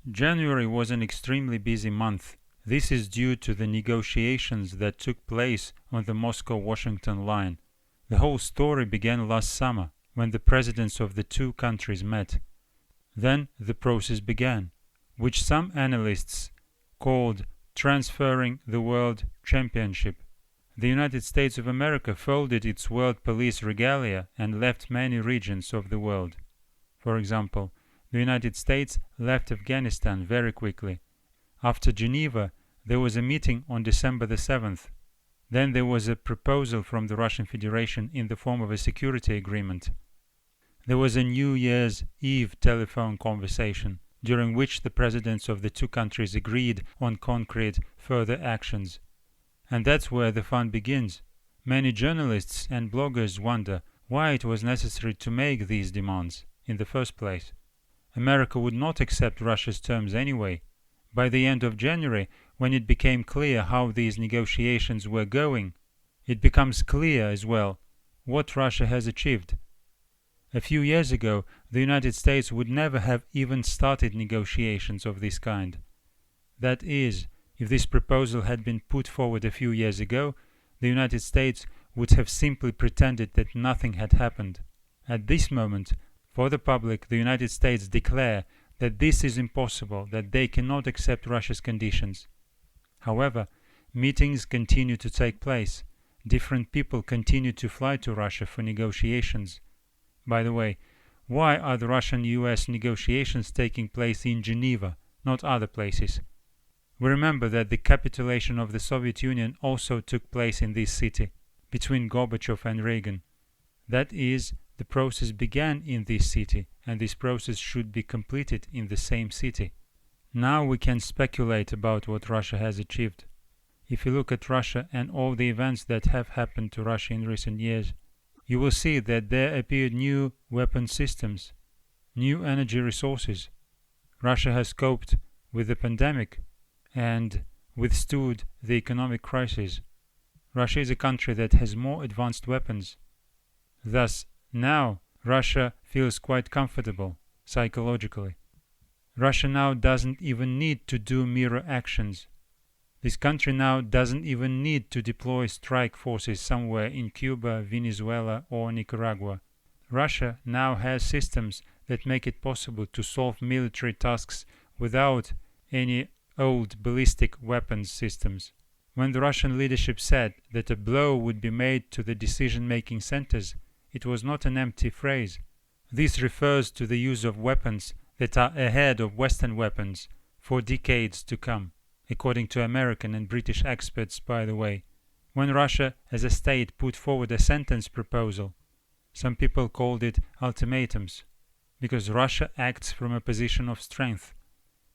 January was an extremely busy month. This is due to the negotiations that took place on the Moscow-Washington line. The whole story began last summer, when the presidents of the two countries met. Then the process began, which some analysts called transferring the world championship. The United States of America folded its world police regalia and left many regions of the world. For example, the United States left Afghanistan very quickly. After Geneva, there was a meeting on December the 7th. Then there was a proposal from the Russian Federation in the form of a security agreement. There was a New Year's Eve telephone conversation, during which the presidents of the two countries agreed on concrete further actions. And that's where the fun begins. Many journalists and bloggers wonder why it was necessary to make these demands in the first place. America would not accept Russia's terms anyway. By the end of January, when it became clear how these negotiations were going, it becomes clear as well what Russia has achieved. A few years ago, the United States would never have even started negotiations of this kind. That is, if this proposal had been put forward a few years ago, the United States would have simply pretended that nothing had happened. At this moment, for the public, the United States declare that this is impossible, that they cannot accept Russia's conditions. However, meetings continue to take place. Different people continue to fly to Russia for negotiations. By the way, why are the Russian-US negotiations taking place in Geneva, not other places? We remember that the capitulation of the Soviet Union also took place in this city, between Gorbachev and Reagan. That is, the process began in this city, and this process should be completed in the same city. Now we can speculate about what Russia has achieved. If you look at Russia and all the events that have happened to Russia in recent years, you will see that there appeared new weapon systems, new energy resources. Russia has coped with the pandemic and withstood the economic crisis. Russia is a country that has more advanced weapons. Thus, now Russia feels quite comfortable psychologically. Russia now doesn't even need to do mirror actions. This country now doesn't even need to deploy strike forces somewhere in Cuba, Venezuela, or Nicaragua. Russia now has systems that make it possible to solve military tasks without any old ballistic weapons systems. When the Russian leadership said that a blow would be made to the decision-making centers, it was not an empty phrase. This refers to the use of weapons that are ahead of Western weapons for decades to come, according to American and British experts, by the way. When Russia as a state put forward a sentence proposal, some people called it ultimatums, because Russia acts from a position of strength.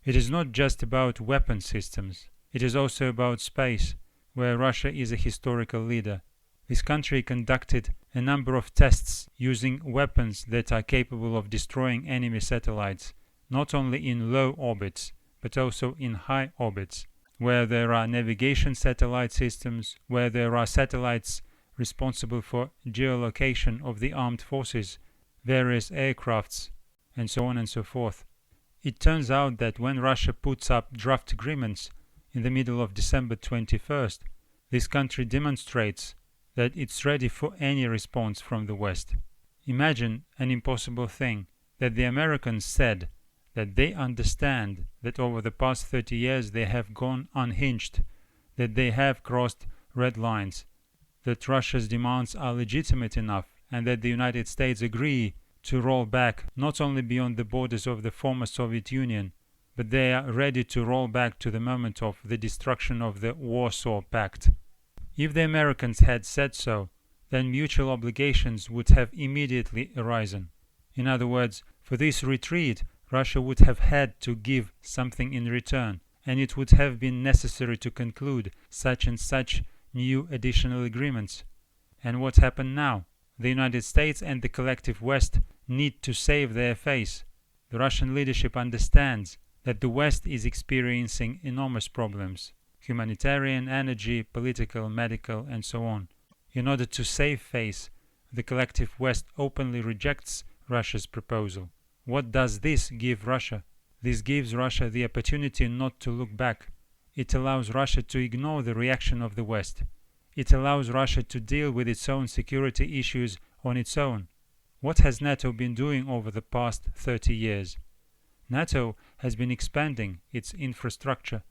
It is not just about weapon systems, it is also about space, where Russia is a historical leader. This country conducted a number of tests using weapons that are capable of destroying enemy satellites, not only in low orbits, but also in high orbits, where there are navigation satellite systems, where there are satellites responsible for geolocation of the armed forces, various aircrafts, and so on and so forth. It turns out that when Russia puts up draft agreements in the middle of December 21st, this country demonstrates that it's ready for any response from the West. Imagine an impossible thing, that the Americans said that they understand that over the past 30 years they have gone unhinged, that they have crossed red lines, that Russia's demands are legitimate enough, and that the United States agree to roll back not only beyond the borders of the former Soviet Union, but they are ready to roll back to the moment of the destruction of the Warsaw Pact. If the Americans had said so, then mutual obligations would have immediately arisen. In other words, for this retreat, Russia would have had to give something in return, and it would have been necessary to conclude such and such new additional agreements. And what happened now? The United States and the collective West need to save their face. The Russian leadership understands that the West is experiencing enormous problems: humanitarian, energy, political, medical, and so on. In order to save face, the collective West openly rejects Russia's proposal. What does this give Russia? This gives Russia the opportunity not to look back. It allows Russia to ignore the reaction of the West. It allows Russia to deal with its own security issues on its own. What has NATO been doing over the past 30 years? NATO has been expanding its infrastructure.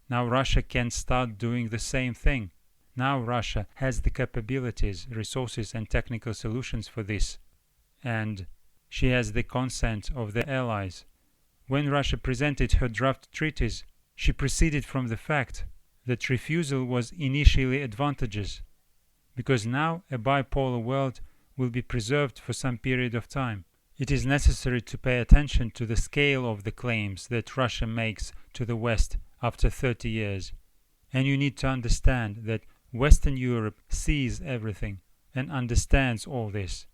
Now Russia can start doing the same thing. Now Russia has the capabilities, resources, and technical solutions for this. And she has the consent of the allies. When Russia presented her draft treaties, she proceeded from the fact that refusal was initially advantageous, because now a bipolar world will be preserved for some period of time. It is necessary to pay attention to the scale of the claims that Russia makes to the West after 30 years. And you need to understand that Western Europe sees everything and understands all this.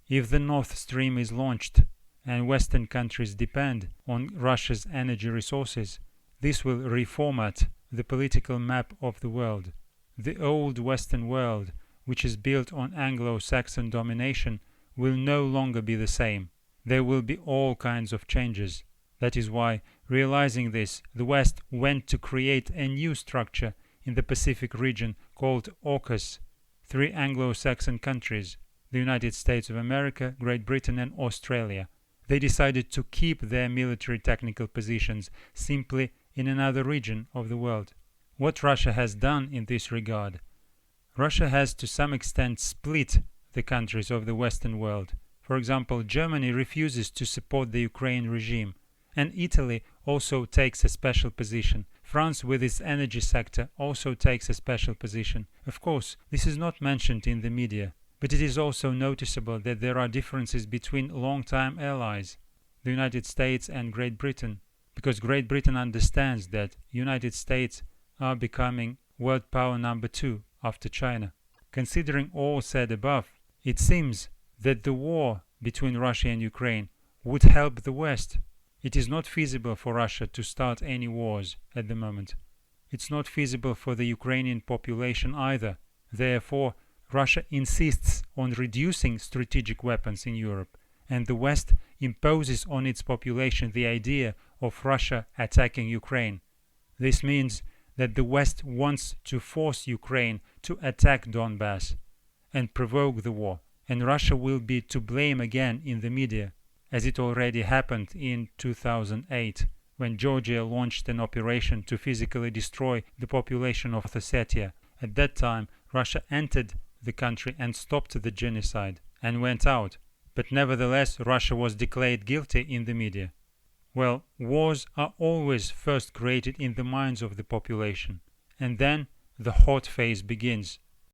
If the North Stream is launched and Western countries depend on Russia's energy resources, this will reformat the political map of the world. The old Western world, which is built on Anglo-Saxon domination, will no longer be the same. There will be all kinds of changes. That is why, realizing this, the West went to create a new structure in the Pacific region called AUKUS, 3 Anglo-Saxon countries, the United States of America, Great Britain, and Australia. They decided to keep their military technical positions simply in another region of the world. What Russia has done in this regard? Russia has to some extent split the countries of the Western world. For example, Germany refuses to support the Ukraine regime, and Italy also takes a special position. France, with its energy sector, also takes a special position. Of course, this is not mentioned in the media, but it is also noticeable that there are differences between long-time allies, the United States and Great Britain, because Great Britain understands that United States are becoming world power number 2 after China. Considering all said above, it seems that the war between Russia and Ukraine would help the West. It is not feasible for Russia to start any wars at the moment. It's not feasible for the Ukrainian population either. Therefore, Russia insists on reducing strategic weapons in Europe, and the West imposes on its population the idea of Russia attacking Ukraine. This means that the West wants to force Ukraine to attack Donbass and provoke the war, and Russia will be to blame again in the media, as it already happened in 2008, when Georgia launched an operation to physically destroy the population of Ossetia. At that time, Russia entered the country and stopped the genocide and went out, but nevertheless Russia was declared guilty in the media. Well, wars are always first created in the minds of the population, and then the hot phase begins.